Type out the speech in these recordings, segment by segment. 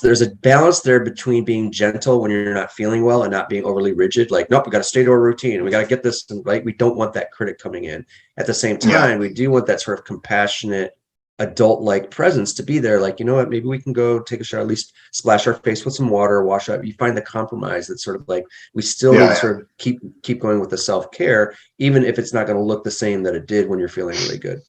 there's a balance there between being gentle when you're not feeling well and not being overly rigid. Like, nope, we got to stay to our routine. We got to get this right. We don't want that critic coming in. At the same time, we do want that sort of compassionate, adult-like presence to be there. Like, you know what, maybe we can go take a shower, at least splash our face with some water, wash up. You find the compromise that's sort of like, we still need to sort of keep going with the self-care, even if it's not going to look the same that it did when you're feeling really good.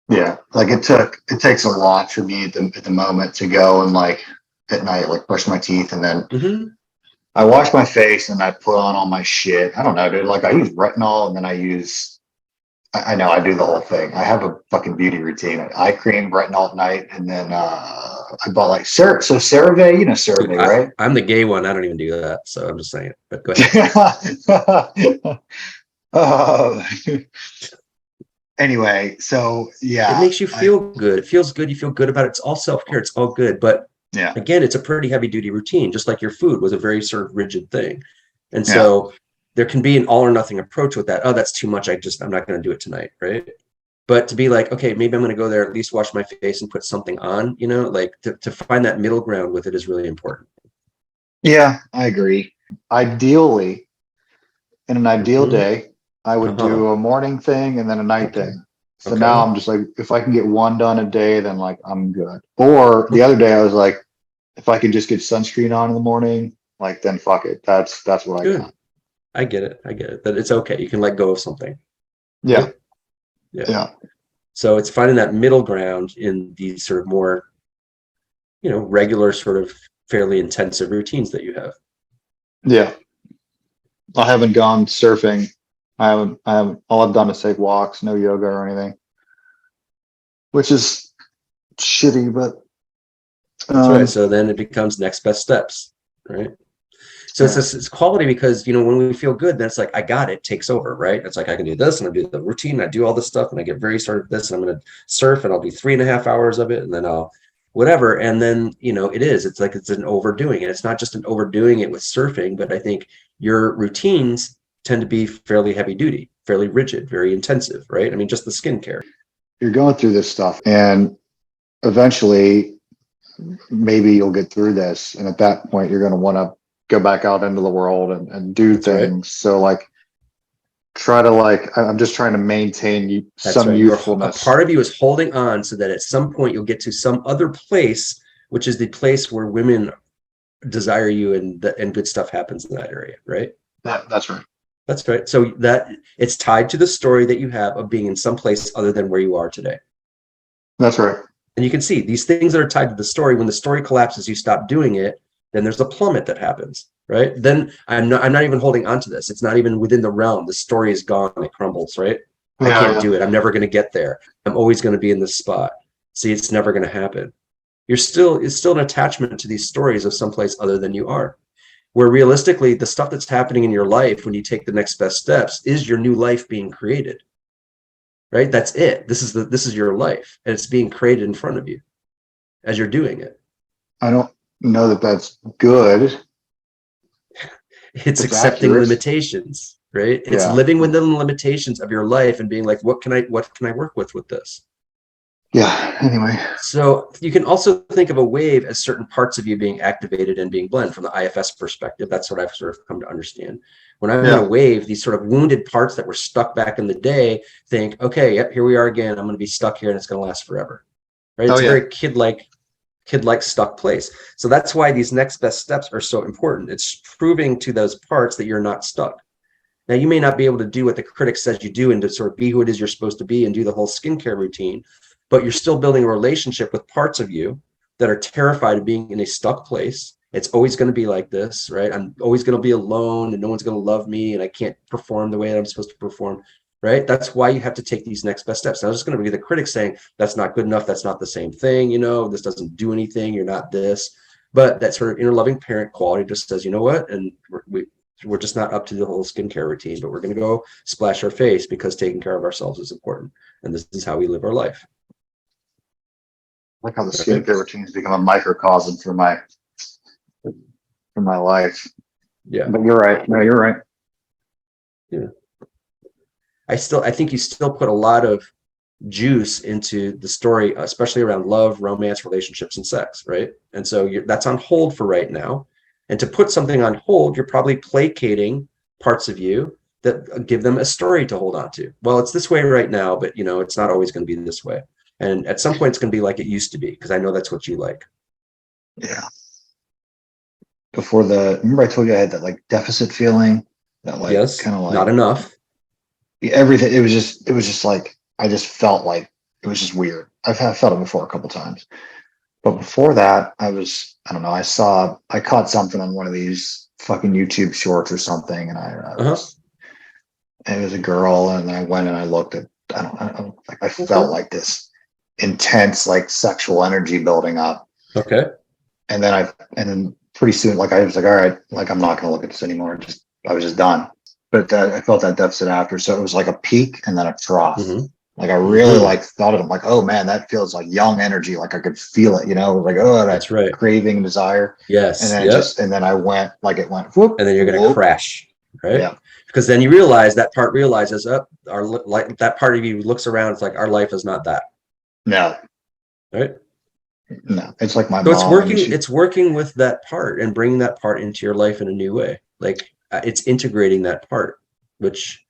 Yeah. Like it takes a lot for me at the moment to go and like at night, like brush my teeth, and then I wash my face and I put on all my shit. I don't know, dude. Like I use retinol, and then I know I do the whole thing. I have a fucking beauty routine. Eye cream, retinol at night, and then I bought like CeraVe, you know CeraVe, right? I'm the gay one. I don't even do that, so I'm just saying it. But go ahead. Anyway, so yeah, it makes you feel good. It feels good. You feel good about it. It's all self-care. It's all good. But again, it's a pretty heavy duty routine, just like your food was a very sort of rigid thing. And so there can be an all or nothing approach with that. Oh, that's too much. I'm not going to do it tonight. Right. But to be like, okay, maybe I'm going to go there, at least wash my face and put something on, you know, like to find that middle ground with it is really important. Yeah, I agree. Ideally, in an ideal day, I would do a morning thing and then a night thing. So now I'm just like, if I can get one done a day, then like I'm good. Or the other day I was like, if I can just get sunscreen on in the morning, like then fuck it. That's what I got. I get it. That it's okay. You can let go of something. Yeah. So it's finding that middle ground in these sort of more, you know, regular sort of fairly intensive routines that you have. Yeah. I haven't gone surfing. I haven't, all I've done is take walks, no yoga or anything, which is shitty, but. That's right. So then it becomes next best steps, right? So it's quality because, you know, when we feel good, then it's like, I got it, takes over, right? It's like, I can do this and I do the routine, I do all this stuff and I get very sort of this and I'm going to surf and I'll do 3.5 hours of it and then I'll whatever. And then, you know, it's like, it's an overdoing it. It's not just an overdoing it with surfing, but I think your routines tend to be fairly heavy duty, fairly rigid, very intensive, right? I mean, just the skincare. You're going through this stuff and eventually maybe you'll get through this. And at that point, you're going to want to go back out into the world and do things. Right. So like, try to like, I'm just trying to maintain some youthfulness. A part of you is holding on so that at some point you'll get to some other place, which is the place where women desire you and good stuff happens in that area, right? That's right. That's right. So that it's tied to the story that you have of being in some place other than where you are today. That's right. And you can see these things that are tied to the story. When the story collapses, you stop doing it. Then there's a plummet that happens, right? Then I'm not even holding on to this. It's not even within the realm. The story is gone. It crumbles, right? I can't do it. I'm never going to get there. I'm always going to be in this spot. See, it's never going to happen. It's still an attachment to these stories of someplace other than you are. Where realistically, the stuff that's happening in your life when you take the next best steps is your new life being created, right? That's it. This is your life, and it's being created in front of you as you're doing it. I don't know that that's good. It's accepting limitations, right? It's living within the limitations of your life and being like, what can I work with this? Yeah. Anyway. So you can also think of a wave as certain parts of you being activated and being blended from the IFS perspective. That's what I've sort of come to understand. When I'm in a wave, these sort of wounded parts that were stuck back in the day think, okay, yep, here we are again. I'm going to be stuck here and it's going to last forever. Right? It's a very kid-like stuck place. So that's why these next best steps are so important. It's proving to those parts that you're not stuck. Now, you may not be able to do what the critic says you do and to sort of be who it is you're supposed to be and do the whole skincare routine, but you're still building a relationship with parts of you that are terrified of being in a stuck place. It's always going to be like this, right? I'm always going to be alone and no one's going to love me and I can't perform the way that I'm supposed to perform, right? That's why you have to take these next best steps. Now, there's going to be the critic saying, that's not good enough. That's not the same thing. You know, this doesn't do anything. You're not this. But that sort of inner loving parent quality just says, you know what? And we're just not up to the whole skincare routine, but we're going to go splash our face because taking care of ourselves is important. And this is how we live our life. I like how the skincare routines become a microcosm for my life. Yeah. But you're right. No, you're right. Yeah. I think you still put a lot of juice into the story, especially around love, romance, relationships, and sex, right? And so that's on hold for right now. And to put something on hold, you're probably placating parts of you that give them a story to hold on to. Well, it's this way right now, but it's not always going to be this way. And at some point it's going to be like it used to be, because I know that's what you like. Yeah. Remember I told you I had that like deficit feeling, that like yes, kind of like not enough. Everything. It was just like, I just felt like it was just weird. I've felt it before a couple times, but before that, I don't know. I caught something on one of these fucking YouTube shorts or something, and it was a girl, and I went and I looked at. I don't like. I felt like this intense like sexual energy building up. Okay. And then pretty soon, like I was like, all right, like I'm not going to look at this anymore. I was just done. But I felt that deficit after, so it was like a peak and then a trough. Mm-hmm. Like I really like thought of it. I'm like, oh man, that feels like young energy. Like I could feel it, like, oh, that's right. Craving, desire. Yes. And then and then it went whoop, and then you're going to crash, right? Yeah. Because then you realize that part realizes, that part of you looks around. It's like, our life is not that. No. Right. No, it's like my mom. It's working with that part and bringing that part into your life in a new way. Like it's integrating that part, which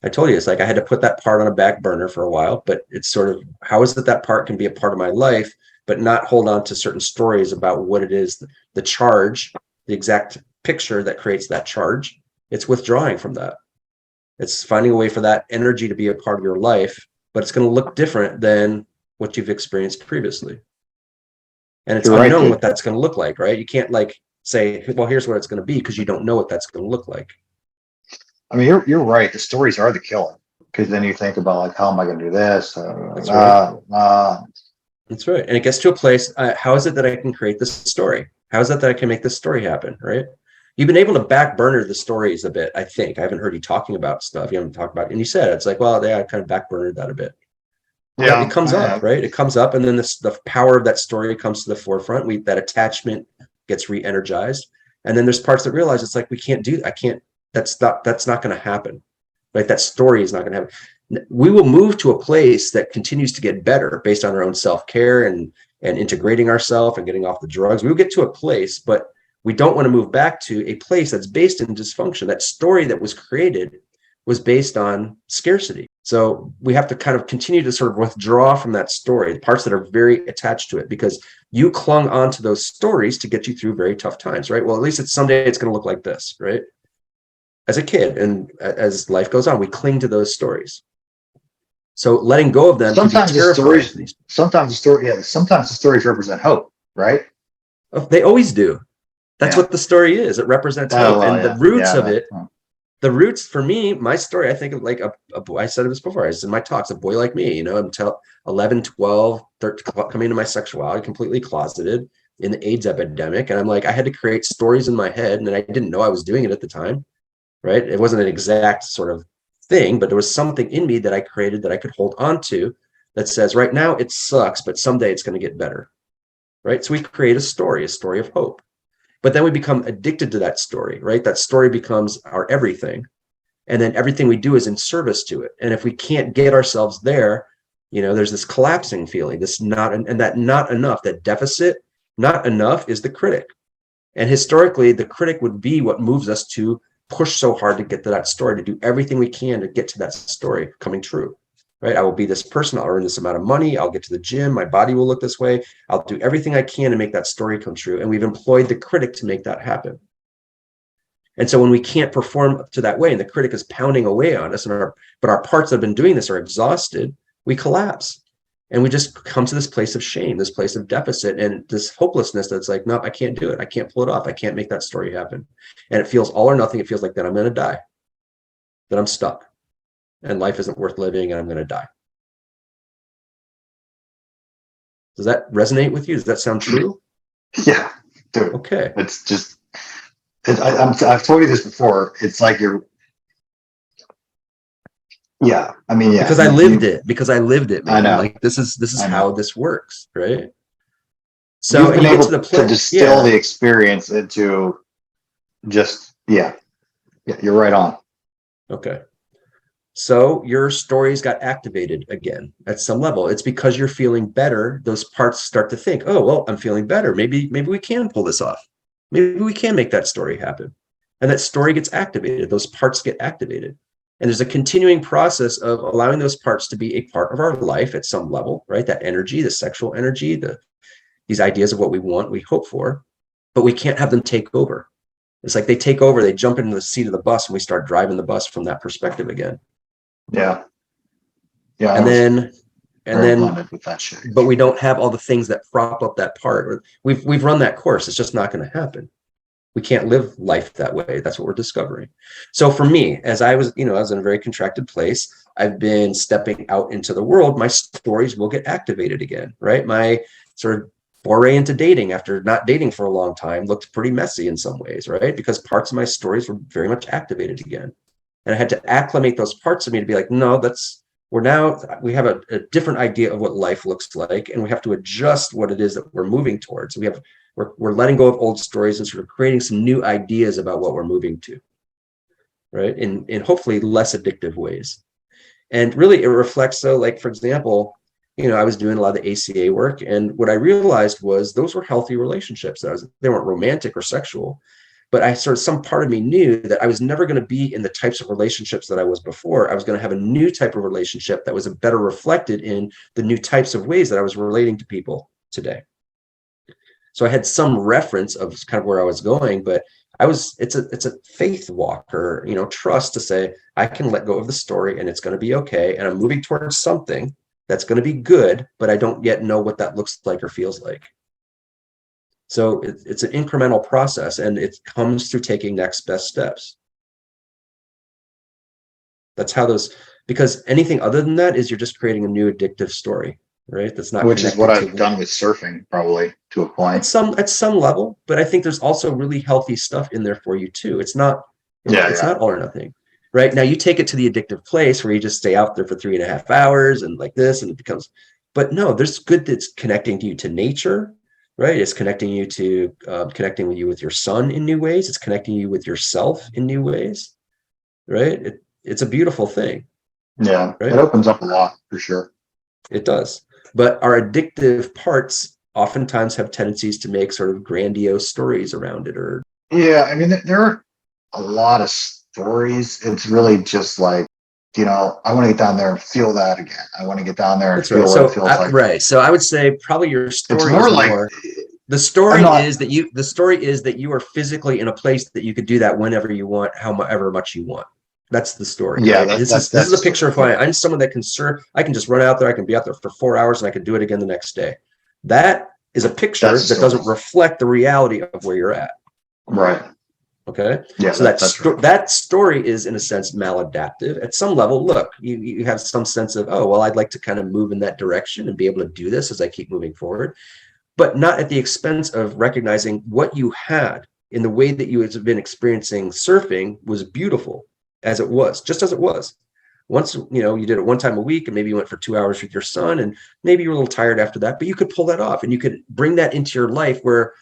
I told you, it's like I had to put that part on a back burner for a while, but it's sort of, how is it that part can be a part of my life, but not hold on to certain stories about what it is, the charge, the exact picture that creates that charge. It's withdrawing from that. It's finding a way for that energy to be a part of your life, but it's going to look different than what you've experienced previously. And it's unknown what that's going to look like, right? You can't like say, well, here's what it's going to be, because you don't know what that's going to look like. I mean, you're right. The stories are the killer, because then you think about like, how am I going to do this? That's right. That's right. And it gets to a place. How is it that I can create this story? How is it that I can make this story happen? Right? You've been able to back burner the stories a bit. I think I haven't heard you talking about stuff. You haven't talked about, and you said it's like, well, yeah, I kind of back burnered that a bit. Yeah, it comes up, right? It comes up, and then the power of that story comes to the forefront. That attachment gets re-energized, and then there's parts that realize it's like, we can't do. I can't. That's not going to happen. Right? That story is not going to happen. We will move to a place that continues to get better based on our own self-care and integrating ourselves and getting off the drugs. We will get to a place, but we don't want to move back to a place that's based in dysfunction. That story that was created was based on scarcity. So we have to kind of continue to sort of withdraw from that story, the parts that are very attached to it, because you clung on to those stories to get you through very tough times, right? Well, at least someday it's going to look like this, right? As a kid, and as life goes on, we cling to those stories. So letting go of them. Sometimes the stories represent hope, right? They always do. That's what the story is. It represents hope, and the roots of it. The roots for me, my story, I think of like a boy. I said this before. I was in my talks, a boy like me, until 11, 12, 13, coming into my sexuality, completely closeted in the AIDS epidemic. And I'm like, I had to create stories in my head, and I didn't know I was doing it at the time, right? It wasn't an exact sort of thing, but there was something in me that I created that I could hold on to that says, right now it sucks, but someday it's going to get better, right? So we create a story of hope. But then we become addicted to that story, right? That story becomes our everything. And then everything we do is in service to it. And if we can't get ourselves there, there's this collapsing feeling, that not enough, that deficit, not enough is the critic. And historically, the critic would be what moves us to push so hard to get to that story, to do everything we can to get to that story coming true. Right? I will be this person. I'll earn this amount of money. I'll get to the gym. My body will look this way. I'll do everything I can to make that story come true. And we've employed the critic to make that happen. And so when we can't perform to that way, and the critic is pounding away on us, but our parts that have been doing this are exhausted, we collapse. And we just come to this place of shame, this place of deficit, and this hopelessness that's like, no, I can't do it. I can't pull it off. I can't make that story happen. And it feels all or nothing. It feels like that I'm going to die, that I'm stuck. And life isn't worth living, and I'm going to die. Does that resonate with you? Does that sound true? Yeah, dude. Okay. It's just, I've told you this before. It's like yeah. I mean, yeah. Because I lived it. Man. I know. Like this is how this works, right? So you've been able to distill the experience into just, yeah, you're right on. Okay. So your stories got activated again at some level. It's because you're feeling better. Those parts start to think, oh, well, I'm feeling better. Maybe we can pull this off. Maybe we can make that story happen. And that story gets activated. Those parts get activated. And there's a continuing process of allowing those parts to be a part of our life at some level, right? That energy, the sexual energy, these ideas of what we want, we hope for, but we can't have them take over. It's like they take over, they jump into the seat of the bus, and we start driving the bus from that perspective again. Yeah. Yeah. And then with that shit. But we don't have all the things that prop up that part. We've run that course. It's just not going to happen. We can't live life that way. That's what we're discovering. So for me, as I was in a very contracted place, I've been stepping out into the world. My stories will get activated again, right? My sort of foray into dating after not dating for a long time looked pretty messy in some ways, right? Because parts of my stories were very much activated again. And I had to acclimate those parts of me to be like, no, we have a different idea of what life looks like, and we have to adjust what it is that we're moving towards. We're letting go of old stories and sort of creating some new ideas about what we're moving to, right? In hopefully less addictive ways. And really it reflects, so like, for example, I was doing a lot of the ACA work, and what I realized was those were healthy relationships. They weren't romantic or sexual, but some part of me knew that I was never going to be in the types of relationships that I was before. I was going to have a new type of relationship that was better reflected in the new types of ways that I was relating to people today. So I had some reference of kind of where I was going, but it's a faith walk, or, trust to say, I can let go of the story and it's going to be okay. And I'm moving towards something that's going to be good, but I don't yet know what that looks like or feels like. So it's an incremental process, and it comes through taking next best steps. That's how because anything other than that is you're just creating a new addictive story, right? That's not, which is what I've done with surfing, probably, to a point. At some level, but I think there's also really healthy stuff in there for you too. It's not not all or nothing. Right now, you take it to the addictive place where you just stay out there for 3.5 hours and like this, and it becomes. But no, there's good that's connecting you to nature. Right, it's connecting you to connecting you with your son in new ways. It's connecting you with yourself in new ways. Right, it's a beautiful thing. Yeah, right? It opens up a lot for sure. It does, but our addictive parts oftentimes have tendencies to make sort of grandiose stories around it. Or I mean, there are a lot of stories. It's really just like, I want to get down there and feel that again. I want to get down there and feel what it feels like. Right. So I would say probably your story it's more is like more, the story is that you are physically in a place that you could do that whenever you want, however much you want. That's the story. Yeah. Right? This is a picture of who I'm someone that can surf. I can just run out there. I can be out there for 4 hours and I can do it again the next day. That is a picture that doesn't reflect the reality of where you're at. Right. Okay. Yeah. So that story is in a sense maladaptive at some level. Look, you have some sense of, oh, well, I'd like to kind of move in that direction and be able to do this as I keep moving forward, but not at the expense of recognizing what you had in the way that you had been experiencing surfing was beautiful just as it was. Once, you did it one time a week, and maybe you went for 2 hours with your son, and maybe you were a little tired after that, but you could pull that off and you could bring that into your life where,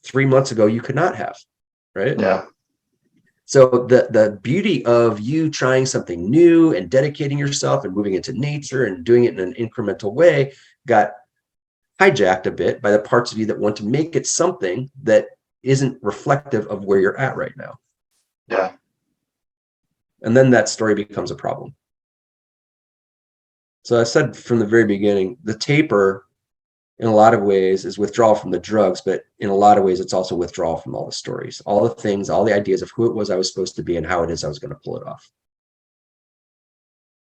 3 months ago you could not have. Right. Yeah. So the beauty of you trying something new and dedicating yourself and moving into nature and doing it in an incremental way got hijacked a bit by the parts of you that want to make it something that isn't reflective of where you're at right now. Yeah. And then that story becomes a problem. So I said from the very beginning, the taper in a lot of ways is withdrawal from the drugs, but in a lot of ways, it's also withdrawal from all the stories, all the things, all the ideas of who it was I was supposed to be and how it is I was going to pull it off.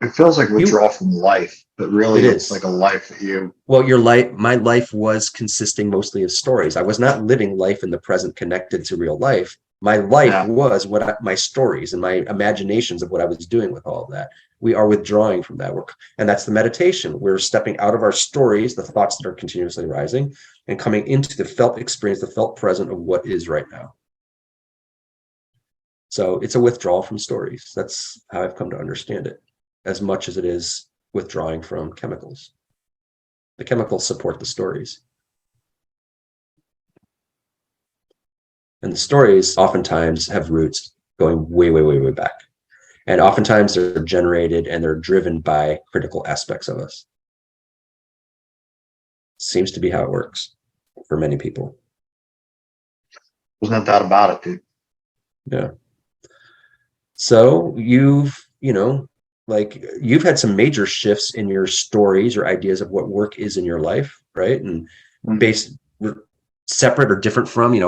It feels like withdrawal from life, but really it's like a life that you. Well, my life was consisting mostly of stories. I was not living life in the present connected to real life. My life was my stories and my imaginations of what I was doing with all of that. We are withdrawing from that work. And that's the meditation. We're stepping out of our stories, the thoughts that are continuously rising, and coming into the felt experience, the felt present of what is right now. So it's a withdrawal from stories. That's how I've come to understand it, as much as it is withdrawing from chemicals. The chemicals support the stories. And the stories oftentimes have roots going way, way, way, way back. And oftentimes they're generated and they're driven by critical aspects of us. Seems to be how it works for many people. There's no doubt about it, dude. Yeah. So you've had some major shifts in your stories or ideas of what work is in your life, right? And based separate or different from,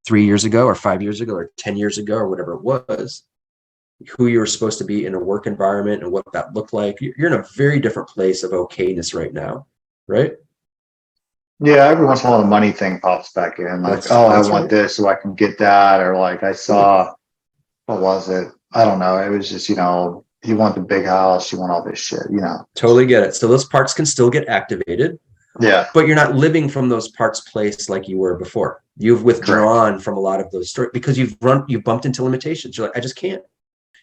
3 years ago or 5 years ago or 10 years ago or whatever it was, who you were supposed to be in a work environment and what that looked like. You're in a very different place of okayness right now, right? Yeah, every once in a while the money thing pops back in. Like, I want this so I can get that. Or like I saw, what was it? I don't know. It was just, you want the big house, you want all this shit, Totally get it. So those parts can still get activated. Yeah. But you're not living from those parts placed like you were before. You've withdrawn from a lot of those stories because you've bumped into limitations. You're like, I just can't.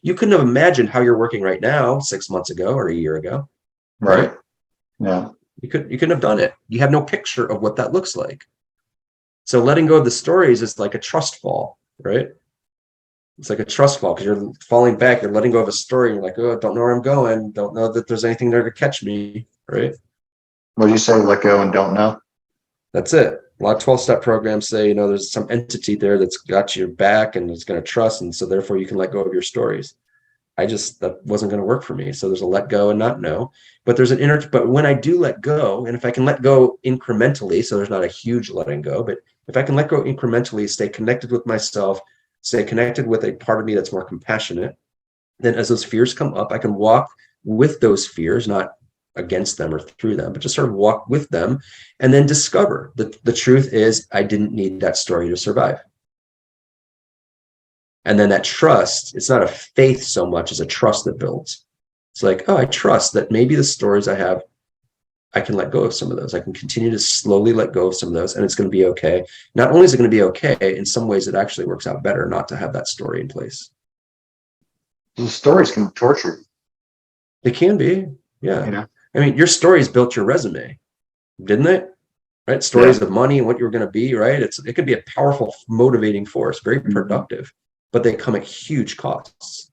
You couldn't have imagined how you're working right now 6 months ago or a year ago. Right. Yeah. You couldn't have done it. You have no picture of what that looks like. So letting go of the stories is like a trust fall, right? It's like a trust fall because you're falling back. You're letting go of a story. And you're like, oh, I don't know where I'm going. Don't know that there's anything there to catch me, right? What do you say? Let go and don't know. That's it. A lot of 12-step programs say, there's some entity there that's got your back and it's going to trust. And so therefore you can let go of your stories. That wasn't going to work for me. So there's a let go and not know, but there's but when I do let go, and if I can let go incrementally, so there's not a huge letting go, but if I can let go incrementally, stay connected with myself, stay connected with a part of me that's more compassionate, then as those fears come up, I can walk with those fears, not against them or through them, but just sort of walk with them and then discover that the truth is I didn't need that story to survive. And then that trust, it's not a faith so much as a trust that builds. It's like, I trust that maybe the stories I have, I can let go of some of those. I can continue to slowly let go of some of those, and it's going to be okay. Not only is it going to be okay, in some ways it actually works out better not to have that story in place. The stories can torture you. They can be, yeah. I mean, your stories built your resume, didn't they? Right? Stories of money and what you're going to be, right? It could be a powerful, motivating force, very productive, but they come at huge costs.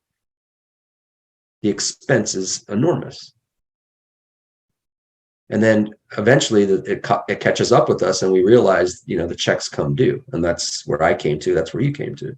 The expense is enormous. And then eventually it catches up with us and we realize, the checks come due. And that's where I came to. That's where you came to.